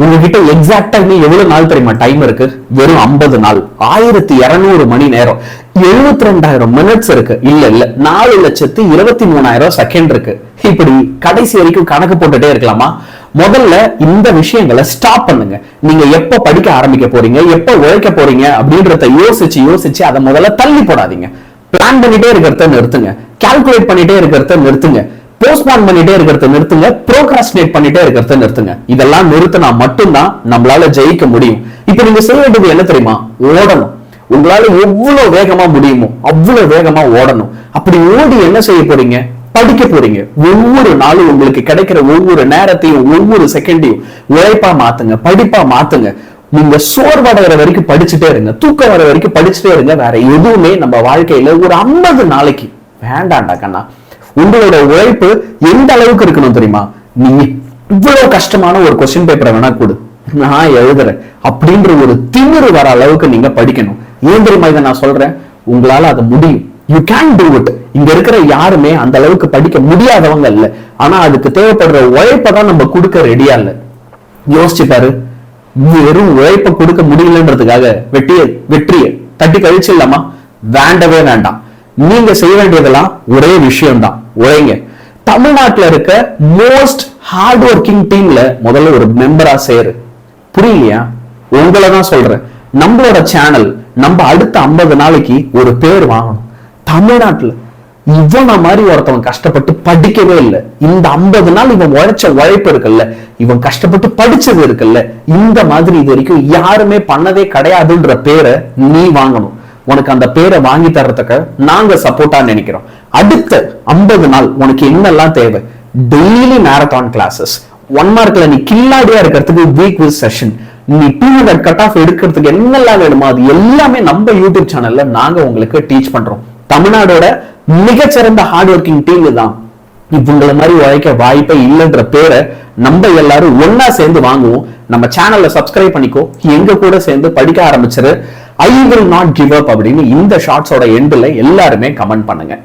உங்ககிட்ட எக்ஸாக்டா எவ்வளவு நாள் தெரியுமா டைம் இருக்கு? வெறும் 50 நாள், 1200 மணி நேரம், 72,000 மினிட்ஸ் இருக்கு. இல்ல 4,23,000 செகண்ட் இருக்கு. இப்படி கடைசி வரைக்கும் கணக்கு போட்டுட்டே இருக்கலாமா? முதல்ல இந்த விஷயங்களை ஸ்டாப் பண்ணுங்க. நீங்க எப்ப படிக்க ஆரம்பிக்க போறீங்க, எப்ப உழைக்க போறீங்க அப்படின்றத யோசிச்சு அதை முதல்ல தள்ளி போடாதீங்க. பிளான் பண்ணிட்டே இருக்கிறத நிறுத்துங்க. கால்குலேட் பண்ணிட்டே இருக்கிறத நிறுத்துங்க. போஸ்ட்பான் பண்ணிட்டே இருக்கிறத நிறுத்துங்க. ப்ரோக்ராஸ்டினேட் பண்ணிட்டே இருக்கிறத நிறுத்துங்க. இதெல்லாம் நிறுத்தினா மட்டும்தான் நம்மளால ஜெயிக்க முடியும். இப்ப நீங்க செய்ய வேண்டியது என்ன தெரியுமா? ஓடணும். உங்களால எவ்வளவு வேகமா முடியுமோ அவ்வளவு வேகமா ஓடணும். அப்படி ஓடி என்ன செய்ய போறீங்க? படிக்க போறீங்க. ஒவ்வொரு நாளும் உங்களுக்கு கிடைக்கிற ஒவ்வொரு நேரத்தையும் ஒவ்வொரு செகண்டையும் உழைப்பா மாத்துங்க, படிப்பா மாத்துங்க. நீங்க சோர்வடைகிற வரைக்கும் படிச்சுட்டே இருங்க, தூக்கம் வர வரைக்கும் படிச்சுட்டே இருங்க. வேற எதுவுமே நம்ம வாழ்க்கையில ஒரு 50 நாளைக்கு வேண்டாண்டா கண்ணா. உங்களோட உழைப்பு எந்த அளவுக்கு இருக்கணும் தெரியுமா? நீங்க இவ்வளவு கஷ்டமான ஒரு கொஸ்டின் பேப்பரை வேணா கொடு, நான் எழுதுறேன் அப்படின்ற ஒரு திமிரு வர அளவுக்கு நீங்க படிக்கணும். ஏன் தெரியுமா இதை நான் சொல்றேன்? உங்களால அது முடியும். You can do it. இங்க இருக்கிற யாருமே அந்த அளவுக்கு படிக்க முடியாதவங்க இல்ல. ஆனா அதுக்கு தேவைப்படுற உழைப்பதான் நம்ம கொடுக்க ரெடியா இல்ல. யோசிச்சு பாரு. வெறும் உழைப்ப கொடுக்க முடியலன்றதுக்காக வெற்றியை தட்டி கழிச்சிடலாமா? வேண்டவே வேண்டாம். நீங்க செய்ய வேண்டியதெல்லாம் ஒரே விஷயம்தான், உழைங்க. தமிழ்நாட்டுல இருக்க மோஸ்ட் ஹார்ட் ஒர்க்கிங் டீம்ல முதல்ல ஒரு மெம்பரா சேரு. புரியலையா? உங்களை தான் சொல்றேன். நம்மளோட சேனல் நம்ம அடுத்த 50 நாளைக்கு ஒரு பேர் வாங்கணும். தமிழ்நாட்டுல இவன மாதிரி ஒருத்தவன் கஷ்டப்பட்டு படிக்கவே இல்லை. இந்த 50 நாள் இவன் உழைச்ச உழைப்பு இருக்குல்ல, இவன் கஷ்டப்பட்டு படிச்சது இருக்குல்ல, இந்த மாதிரி இது வரைக்கும் யாருமே பண்ணதே கிடையாதுன்ற பேரை நீ வாங்கணும். உனக்கு அந்த பேரை வாங்கி தர்றதுக்கு நாங்க சப்போர்ட்டா நினைக்கிறோம். அடுத்த 50 நாள் உனக்கு என்னெல்லாம் தேவை? டெய்லி மேரத்தான் கிளாஸஸ், 1 மார்க்ல நீ கில்லாடியா இருக்கிறதுக்கு வீக் வித் செஷன், நீ 200 கட் ஆஃப் எடுக்கிறதுக்கு என்னெல்லாம் வேணுமோ அது எல்லாமே நம்ம யூடியூப் சேனல்ல நாங்க உங்களுக்கு டீச் பண்றோம். தமிழ்நாடோட மிகச்சிறந்த ஹார்ட் ஒர்க்கிங் டீம் தான். இவங்களை மாதிரி உழைக்க வாய்ப்பே இல்லைன்ற பேரை நம்ம எல்லாரும் ஒன்னா சேர்ந்து வாங்குவோம். நம்ம சேனல்ல சப்ஸ்கிரைப் பண்ணிக்கோ, எங்க கூட சேர்ந்து படிக்க ஆரம்பிச்சிரு. I will not give up அப்படின்னு இந்த ஷார்ட்ஸோட எண்ட்ல எல்லாருமே கமெண்ட் பண்ணுங்க.